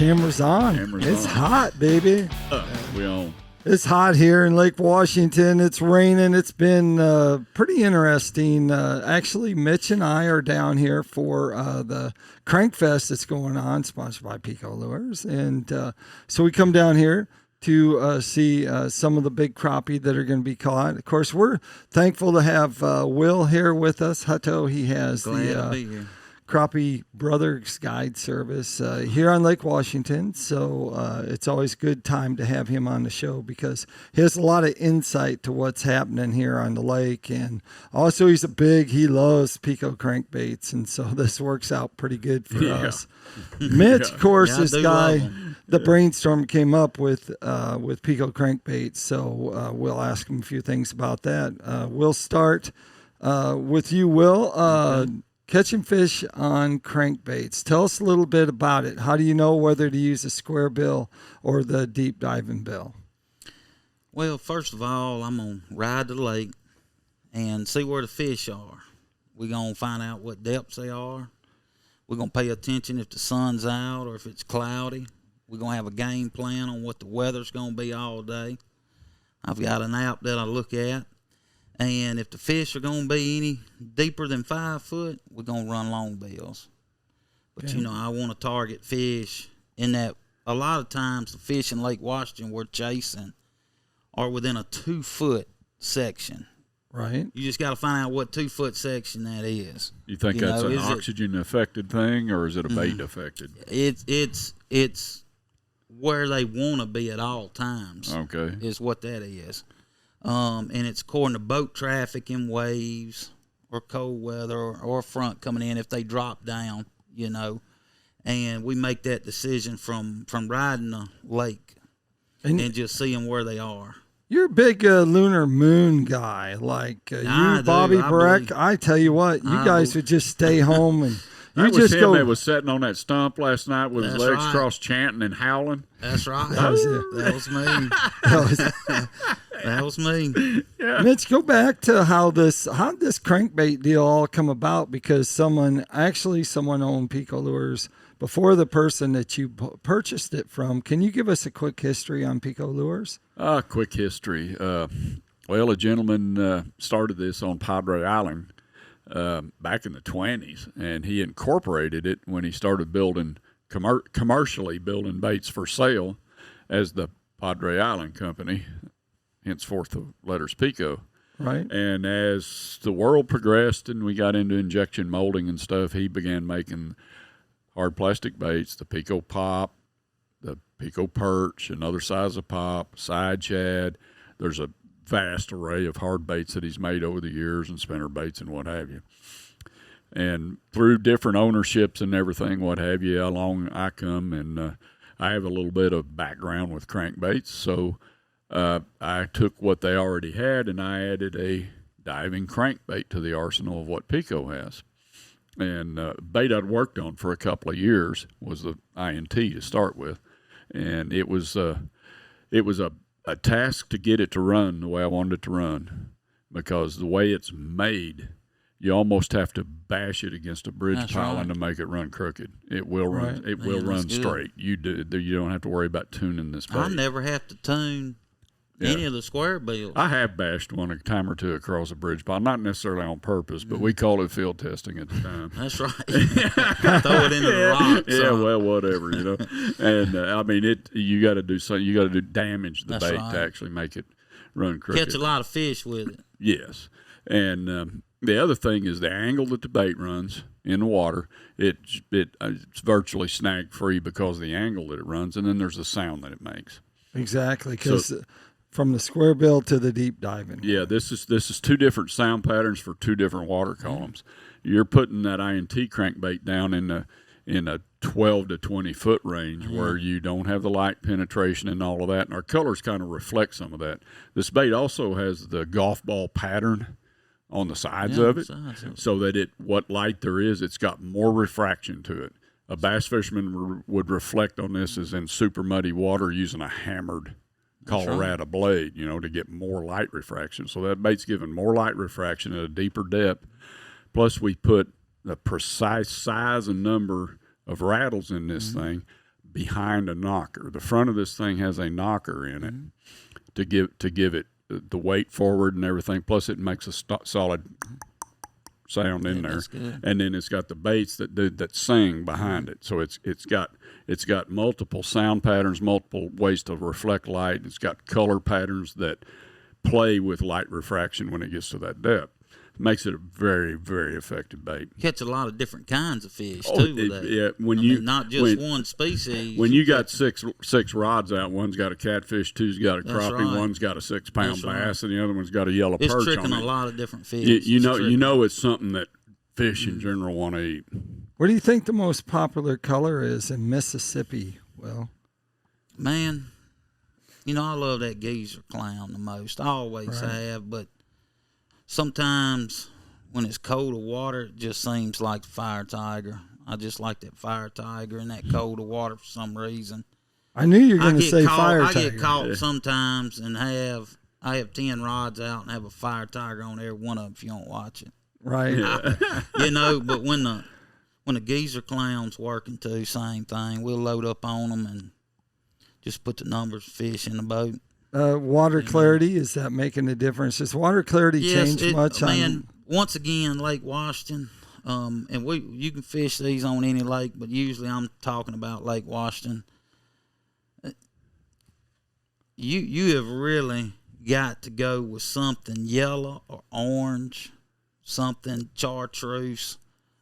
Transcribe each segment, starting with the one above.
Camera's on. It's hot, baby. We on. It's hot here in Lake Washington. It's raining. It's been pretty interesting. Actually, Mitch and I are down here for the Crankfest that's going on, sponsored by PICO Lures. And so we come down here to see some of the big crappie that are going to be caught. Of course, we're thankful to have Will here with us. Hutto, he has Glad to be here. Crappie Brothers Guide Service here on Lake Washington. So it's always a good time to have him on the show because he has a lot of insight to what's happening here on the lake. And also he loves PICO crankbaits. And so this works out pretty good for us. Mitch, of course, this guy, the brainstorm came up with PICO crankbaits. So we'll ask him a few things about that. We'll start with you, Will. Okay. Catching fish on crankbaits. Tell us a little bit about it. How do you know whether to use a square bill or the deep diving bill? Well, first of all, I'm going to ride the lake and see where the fish are. We're going to find out what depths they are. We're going to pay attention if the sun's out or if it's cloudy. We're going to have a game plan on what the weather's going to be all day. I've got an app that I look at. And if the fish are going to be any deeper than 5 foot, we're going to run long bills. But, okay. I want to target fish in that. A lot of times the fish in Lake Washington we're chasing are within a 2 foot section. Right. You just got to find out what 2 foot section that is. You think that's an oxygen affected thing or is it a bait affected? It's where they want to be at all times. Okay. Is what that is. And it's according to boat traffic and waves or cold weather or front coming in if they drop down, and we make that decision from riding the lake and just seeing where they are. You're a big lunar moon guy, like you, Bobby Breck. I tell you what, you guys would just stay home and that was him that was sitting on that stump last night with his legs crossed chanting and howling. That's right. That was it. That was me. That was me. Yeah. Mitch, go back to how this crankbait deal all come about because someone owned PICO Lures before the person that you purchased it from. Can you give us a quick history on PICO Lures? Quick history. Well, a gentleman started this on Padre Island back in the 20s, and he incorporated it when he started building commercially building baits for sale as the Padre Island Company, henceforth the letters PICO. Right. And as the world progressed and we got into injection molding and stuff, he began making hard plastic baits, the PICO Pop, the PICO Perch, another size of pop, side shad. There's a vast array of hard baits that he's made over the years and spinner baits and what have you. And through different ownerships and everything, what have you, along I come, and I have a little bit of background with crankbaits. So I took what they already had and I added a diving crankbait to the arsenal of what PICO has. And bait I'd worked on for a couple of years was the INT to start with. And it was a task to get it to run the way I wanted it to run because the way it's made, you almost have to bash it against a bridge piling to make it run crooked. It will run. It will run straight. You don't have to worry about tuning this bait. I never have to tune any of the square bills. I have bashed one a time or two across a bridge pile, not necessarily on purpose, but we called it field testing at the time. That's right. Throw it into the rocks. Yeah, well, whatever, And I mean, you got to do something. You got to damage the bait to actually make it run crooked. Catch a lot of fish with it. Yes, and the other thing is the angle that the bait runs in the water. It's virtually snag free because of the angle that it runs, and then there's the sound that it makes. Exactly, because from the square bill to the deep diving. Yeah, this is two different sound patterns for two different water columns. You're putting that INT crankbait down in a 12 to 20 foot range where you don't have the light penetration and all of that, and our colors kind of reflect some of that. This bait also has the golf ball pattern on the sides of it, so that what light there is, it's got more refraction to it. A bass fisherman would reflect on this as in super muddy water using a hammered Colorado blade, to get more light refraction. So that bait's giving more light refraction at a deeper depth. Plus we put the precise size and number of rattles in this thing behind a knocker. The front of this thing has a knocker in it to give it the weight forward and everything. Plus, it makes a solid sound in there, and then it's got the baits that sing behind it. So it's got multiple sound patterns, multiple ways to reflect light. It's got color patterns that play with light refraction when it gets to that depth. Makes it a very, very effective bait. Catch a lot of different kinds of fish too with that. Yeah, not just one species. When you got six rods out, one's got a catfish, two's got a crappie, right. one's got a 6-pound bass, and the other one's got a yellow perch on it. It's tricking a lot of different fish. You know it's something that fish in general want to eat. What do you think the most popular color is in Mississippi? Well, man, I love that geezer clown the most. I always have, but sometimes when it's colder water, it just seems like the fire tiger. I just like that fire tiger in that colder water for some reason. I knew you were going to say fire tiger. I get caught sometimes and I have 10 rods out and have a fire tiger on every one of them if you don't watch it. Right. But when the geezer clown's working too, same thing. We'll load up on them and just put the numbers of fish in the boat. Water clarity, is that making a difference? Does water clarity change much? Once again, Lake Washington, and you can fish these on any lake, but usually I'm talking about Lake Washington. You have really got to go with something yellow or orange, something chartreuse,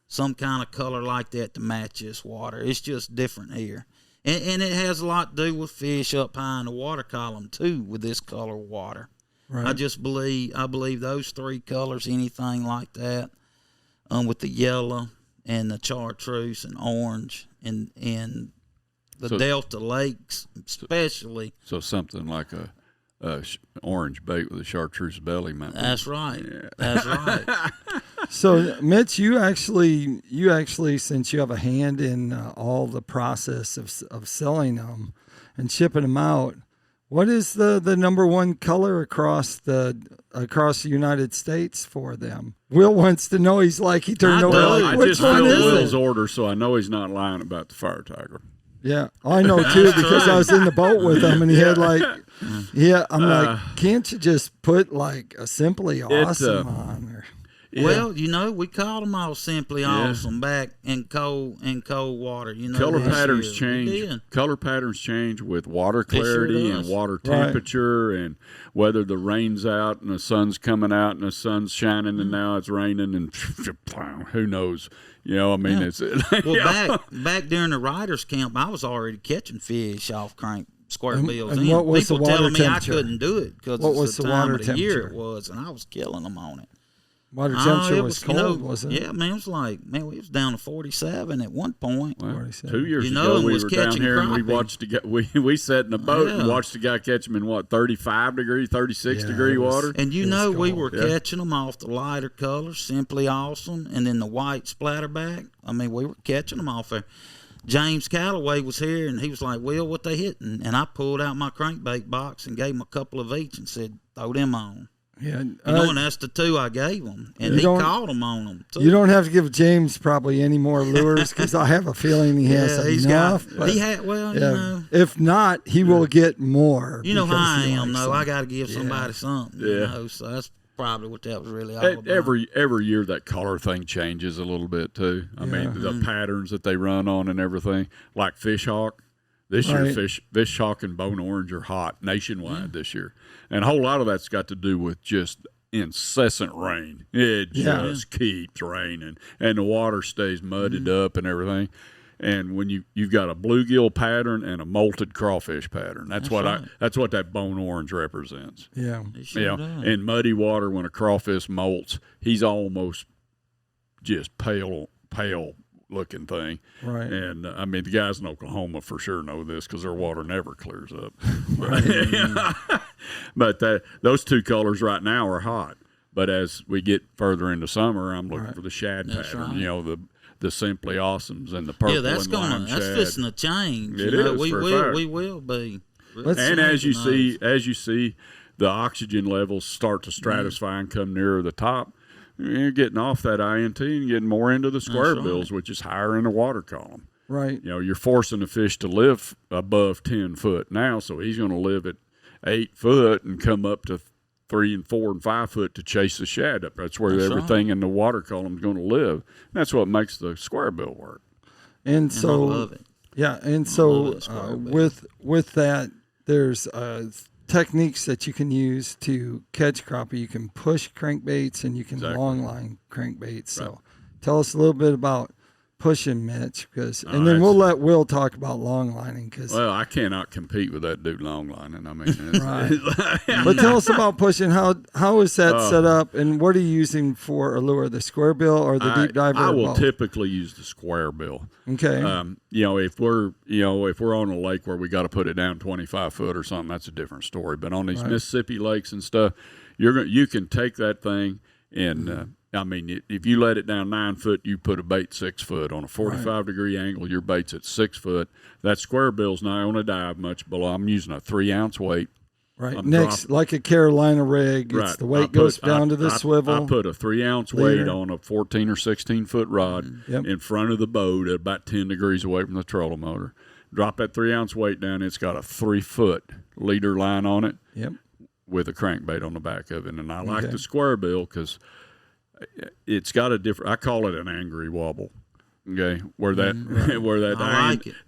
some kind of color like that to match this water. It's just different here. And it has a lot to do with fish up high in the water column too with this color of water. Right. I believe those three colors, anything like that, with the yellow and the chartreuse and orange and the Delta lakes especially. So something like a orange bait with a chartreuse belly, man. That's right. Yeah. That's right. So, Mitch, you actually, since you have a hand in all the process of selling them and shipping them out, what is the number one color across the United States for them? Will wants to know. He's like, he turned over. Like, I just filled Will's order, so I know he's not lying about the fire tiger. Yeah, I know too because I was in the boat with him and he had like, I'm like, can't you just put like a Simply Awesome on? Or, Well, we called them all Simply Awesome back in cold water. Color patterns change. Color patterns change with water clarity and water temperature and whether the rain's out and the sun's coming out and the sun's shining and now it's raining and who knows. It's back during the riders camp, I was already catching fish off square bills. And what was people the water telling me temperature? I couldn't do it because it's the time of the year it was, and I was killing them on it. Water temperature was cold, wasn't it? Yeah, man, it was like, we was down to 47 at one point. Well, 2 years ago, we were down here and we watched the guy, we sat in a boat and watched the guy catch them in 35 degree, 36 degree water. And we were catching them off the lighter colors, Simply Awesome, and then the white splatterback. We were catching them off there. James Calloway was here and he was like, Will, what they hitting? And I pulled out my crankbait box and gave him a couple of each and said, throw them on. Yeah, and that's the two I gave him, and he called them on them too. You don't have to give James probably any more lures because I have a feeling he has enough. If not, he will get more. You know how I am, though. I got to give somebody something. So that's probably what that was really all about. Every year that color thing changes a little bit too. I mean the patterns that they run on and everything, like fish hawk. This year, fish hawk and bone orange are hot nationwide this year. And a whole lot of that's got to do with just incessant rain. It just keeps raining. And the water stays mudded up and everything. And when you've got a bluegill pattern and a molted crawfish pattern, that's what that bone orange represents. Yeah. In muddy water, when a crawfish molts, he's almost just pale looking thing. Right. And the guys in Oklahoma for sure know this because their water never clears up. But those two colors right now are hot. But as we get further into summer, I'm looking for the shad pattern. Right. The Simply Awesomes and the purple and lime shad. That's fixing to change. It is. We will be. And as you see the oxygen levels start to stratify and come nearer the top, you're getting off that INT and getting more into the square bills, which is higher in the water column. Right. You know, you're forcing the fish to live above 10 foot now, so he's going to live at 8 foot and come up to 3 and 4 and 5 foot to chase the shad up. That's where everything in the water column is going to live. That's what makes the square bill work. And so, I love it. yeah, and so with that, there's techniques that you can use to catch crappie. You can push crankbaits and you can long line crankbaits. So, tell us a little bit about pushing, Mitch, and then we'll let Will talk about long lining. Well, I cannot compete with that dude long lining. I mean, it's, right. But tell us about pushing. How is that set up, and what are you using for a lure? The square bill or the deep diver? I will typically use the square bill. Okay. You know, if we're on a lake where we got to put it down 25 foot or something, that's a different story. But on these Mississippi lakes and stuff, you can take that thing and. I mean, if you let it down 9 foot, you put a bait 6 foot. On a 45-degree angle, your bait's at 6 foot. That square bill's not on a dive much below. I'm using a 3-ounce weight. Right. Next, like a Carolina rig, it's the weight goes down to the swivel. I put a 3-ounce weight on a 14 or 16-foot rod in front of the boat at about 10 degrees away from the trolling motor. Drop that 3-ounce weight down. It's got a 3-foot leader line on it with a crankbait on the back of it. And I like the square bill because it's got a different. I call it an angry wobble. Okay, where that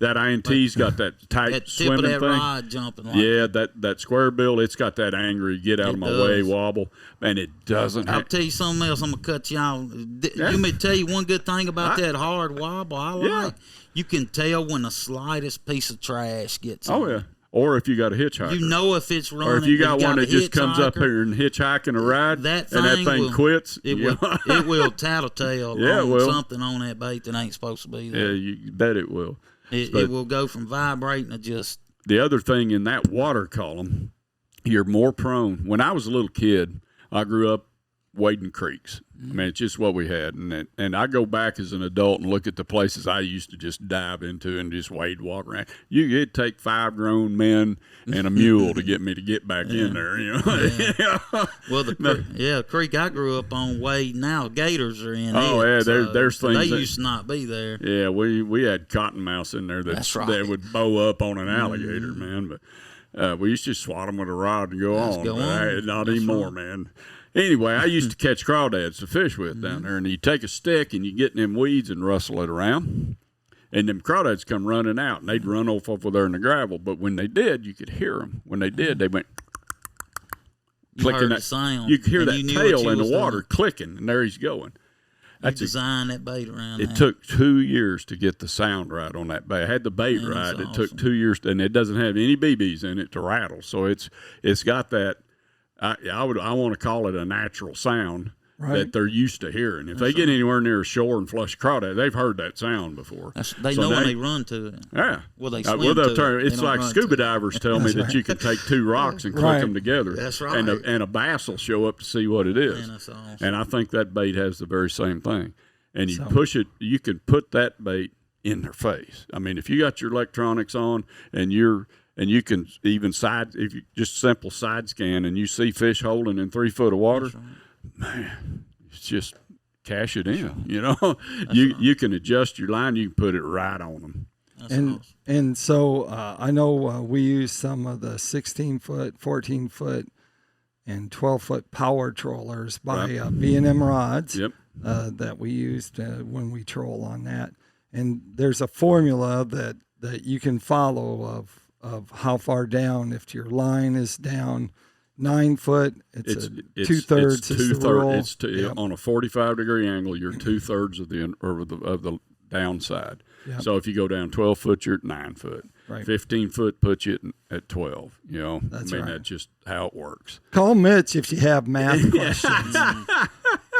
INT's got that tight that swimming tip of that thing. rod jumping. That square bill. It's got that angry get out of my way wobble, and it doesn't. I'll tell you something else. I'm gonna cut you off. Let me tell you one good thing about that hard wobble. I like. You can tell when the slightest piece of trash gets. Oh yeah. Or if you got a hitchhiker. You know if it's running. Or if you got one that just comes up here and hitchhiking a ride and that thing quits. It will tattletale on something on that bait that ain't supposed to be there. Yeah, you bet it will. It will go from vibrating to just. The other thing in that water column, you're more prone. When I was a little kid, I grew up wading creeks. I mean, it's just what we had. And I go back as an adult and look at the places I used to just dive into and just wade, walk around. It'd take 5 grown men and a mule to get me to get back in there, you know. Well, the creek I grew up on, wade now, gators are in it. Yeah, there's things. They used to not be there. Yeah, we had cottonmouths in there that would bow up on an alligator, man. But we used to swat them with a rod and go on. Not anymore, man. Anyway, I used to catch crawdads to fish with down there, and you take a stick and you get in them weeds and rustle it around, and them crawdads come running out, and they'd run off over there in the gravel. But when they did, you could hear them. When they did, they went clicking. That sound. You could hear that tail in the water clicking, and there he's going. That's designed that bait around. It took 2 years to get the sound right on that bait. I had the bait right. It took 2 years, and it doesn't have any BBs in it to rattle, so it's got that. I want to call it a natural sound that they're used to hearing. If they get anywhere near a shore and flush a crawdad, they've heard that sound before. They know when they run to it. Yeah. Well, they swim to it. It's like scuba divers tell me that you can take 2 rocks and click them together. That's right. And a bass will show up to see what it is. Man, that's awesome. And I think that bait has the very same thing. And you push it, you can put that bait in their face. I mean, if you got your electronics on and you can even if you just simple side scan and you see fish holding in 3 foot of water, man, it's just cash it in. You know, you can adjust your line, you can put it right on them. And so I know we use some of the 16-foot, 14-foot, and 12-foot power trollers by B&M rods that we used when we troll on that. And there's a formula that you can follow of how far down. If your line is down 9 foot, it's 2/3 is the rule. On a 45-degree angle, you're 2/3 of the downside. Yep. So if you go down 12 foot, you're at 9 foot. Right. 15 foot puts you at 12. You know, that's just how it works. Call Mitch if you have math questions.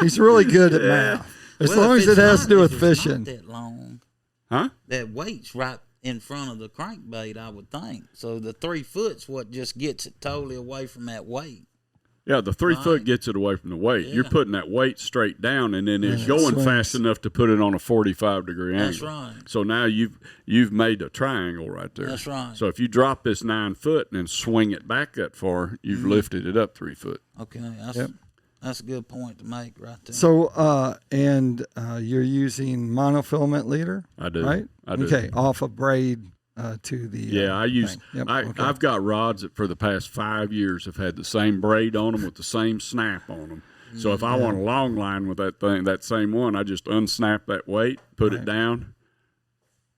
He's really good at math. As long as it has to do with fishing. Not that long. Huh? That weight's right in front of the crankbait, I would think. So the 3 foot's what just gets it totally away from that weight. Yeah, the 3 foot gets it away from the weight. Yeah. You're putting that weight straight down, and then it's going fast enough to put it on a 45-degree angle. That's right. So now you've made a triangle right there. That's right. So if you drop this 9 foot and then swing it back that far, you've lifted it up 3 foot. Okay, That's a good point to make right there. So, you're using monofilament leader? I do. Right? I do. Okay, off a braid to the. Yeah, I use. thing. Yep, okay. I've got rods that for the past 5 years have had the same braid on them with the same snap on them. So if I want a long line with that thing, that same one, I just unsnap that weight, put it down,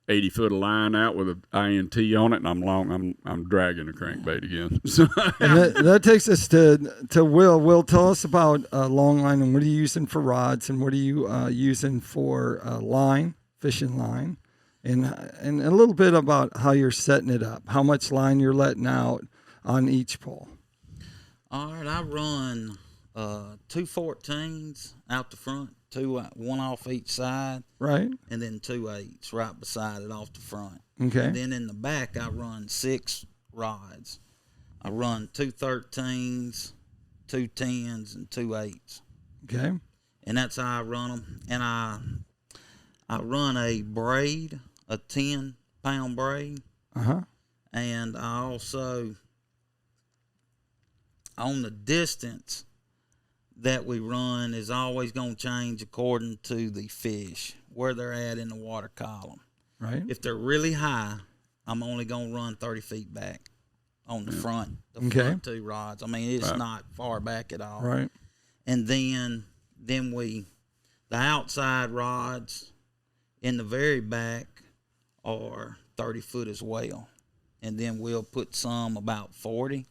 80 foot of line out with an INT on it, and I'm dragging a crankbait again. So And that takes us to Will. Will, tell us about long line and what are you using for rods and what are you using for line, fishing line, and a little bit about how you're setting it up, how much line you're letting out on each pole. All right, I run 2 14s out the front, one off each side, Right. and then 2 8s right beside it off the front. Okay. And then in the back, I run 6 rods. I run 2 13s, 2 10s, and 2 8s. Okay. And that's how I run them. And I run a braid, a 10-pound braid, and I also, on the distance that we run is always going to change according to the fish, where they're at in the water column. Right. If they're really high, I'm only going to run 30 feet back on the front 2 rods. I mean, it's not far back at all. Right. And then the outside rods in the very back are 30 foot as well. And then we'll put some about 40,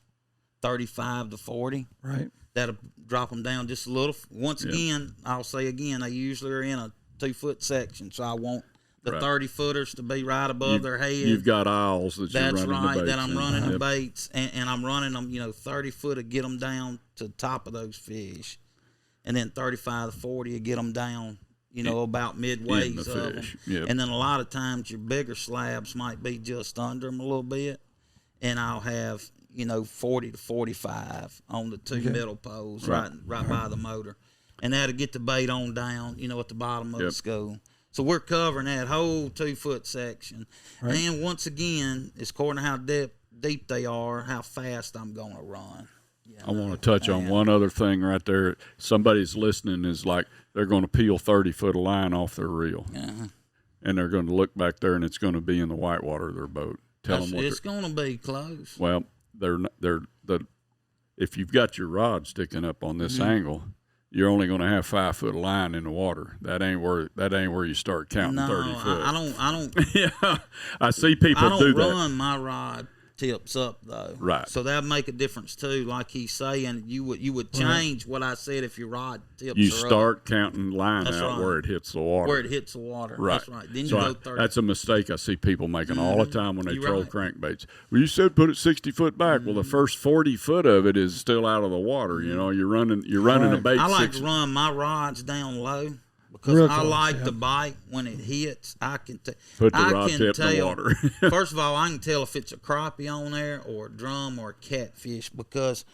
35 to 40. Right. That'll drop them down just a little. Once again, I'll say again, they usually are in a 2-foot section, so I want the 30-footers to be right above their head. You've got aisles that you're running the baits. That's right, that I'm in. running the baits, and I'm running them, 30 foot to get them down to the top of those fish, and then 35 to 40 to get them down, about midway of them. Yep. And then a lot of times your bigger slabs might be just under them a little bit, and I'll have 40 to 45 on the 2 middle poles right by the motor. And that'll get the bait on down, at the bottom of the school. So we're covering that whole 2-foot section. Right. And once again, it's according to how deep they are, how fast I'm going to run. I want to touch on one other thing right there. Somebody's listening is like they're going to peel 30 foot of line off their reel. And they're going to look back there, and it's going to be in the whitewater of their boat. Tell them what it's going to be close. Well, if you've got your rod sticking up on this angle, you're only going to have 5 foot of line in the water. That ain't where you start counting 30 foot. I don't. Yeah, I see people do that. I don't run my rod tips up though. Right. So that'd make a difference too. Like he's saying, you would change what I said if your rod tips. You are start up. counting line out where it hits the water. Where it hits the water. Right. That's right. Then so you go 30. That's a mistake I see people making all the time when they throw right. crankbaits. Well, you said put it 60 foot back. Well, the first 40 foot of it is still out of the water. You're running a bait. I like to run my rods down low. Because I like the bite when it hits. I can tell. Put the rod tip in the water. First of all, I can tell if it's a crappie on there or a drum or a catfish, because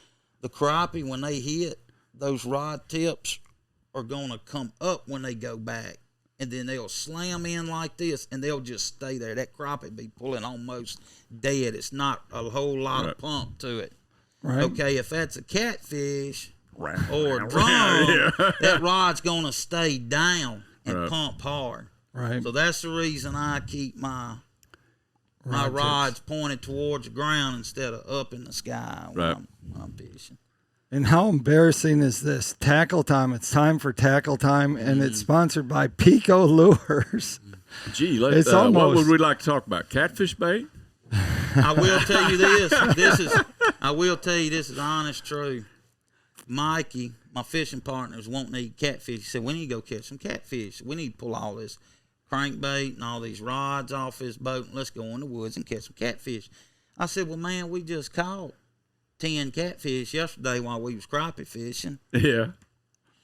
the crappie, when they hit, those rod tips are going to come up when they go back, and then they'll slam in like this, and they'll just stay there. That crappie be pulling almost dead. It's not a whole lot of pump to it. Right. Okay, if that's a catfish or a drum, that rod's going to stay down and pump hard. Right. So that's the reason I keep my rods pointed towards the ground instead of up in the sky when I'm fishing. And how embarrassing is this? Tackle time. It's time for tackle time, and it's sponsored by PICO Lures. Gee, what would we like to talk about? Catfish bait? I will tell you this. This is honest truth. Mikey, my fishing partners, won't need catfish. He said, we need to go catch some catfish. We need to pull all this crankbait and all these rods off his boat, and let's go in the woods and catch some catfish. I said, well, man, we just caught 10 catfish yesterday while we was crappie fishing. Yeah.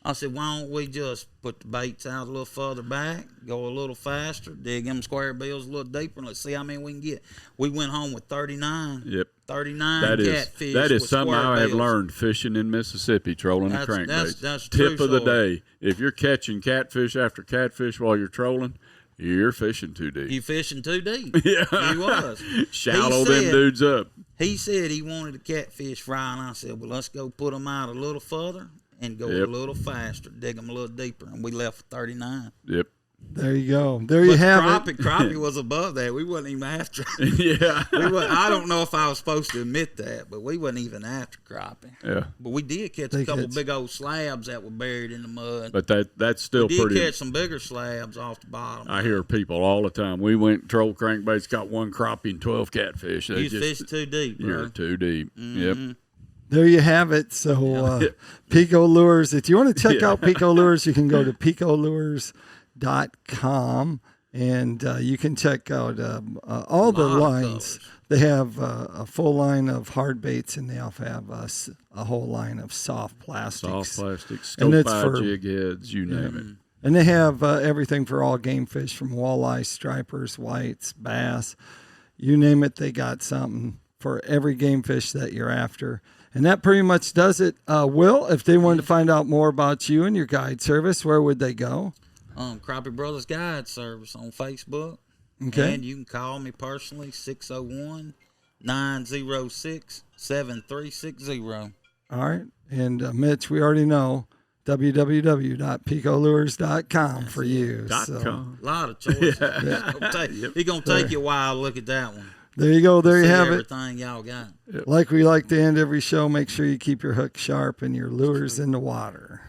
I said, why don't we just put the baits out a little further back, go a little faster, dig them square bills a little deeper, and let's see how many we can get. We went home with 39. Yep. 39 catfish. That is something I have bills. learned fishing in Mississippi, trolling the crankbaits. That's tip true of the story. day. If you're catching catfish after catfish while you're trolling, you're fishing too deep. You fishing too deep. Yeah. He was. Shallow them dudes up. He said he wanted a catfish fry, and I said, well, let's go put them out a little further and go a little faster, dig them a little deeper, and we left for 39. Yep. There you go. There you have it. Crappie was above that. We wasn't even after. Yeah. I don't know if I was supposed to admit that, but we wasn't even after crappie. Yeah. But we did catch a couple big old slabs that were buried in the mud. But that's still we did pretty. Catch some bigger slabs off the bottom. I hear people all the time. We went trolled crankbaits, got 1 crappie and 12 catfish. You fish too deep, bro. You're too deep. Yep. There you have it. So PICO Lures. If you want to check out PICO Lures, you can go to PICOLures.com and you can check out all the lines. They have a full line of hard baits, and they also have a whole line of soft plastics. Soft plastics, And scope it's eye, for- jig heads, you name it. And they have everything for all game fish, from walleye, stripers, whites, bass, you name it. They got something for every game fish that you're after. And that pretty much does it. Will, if they wanted to find out more about you and your guide service, where would they go? Crappie Brothers Guide Service on Facebook. Okay. And you can call me personally, 601-906-7360. All right. And Mitch, we already know www.picolures.com for you. .com. A lot of choices. It's going to take you a while to look at that one. There you go. There you See have it. everything y'all got. Like we like to end every show, make sure you keep your hook sharp and your lures in the water.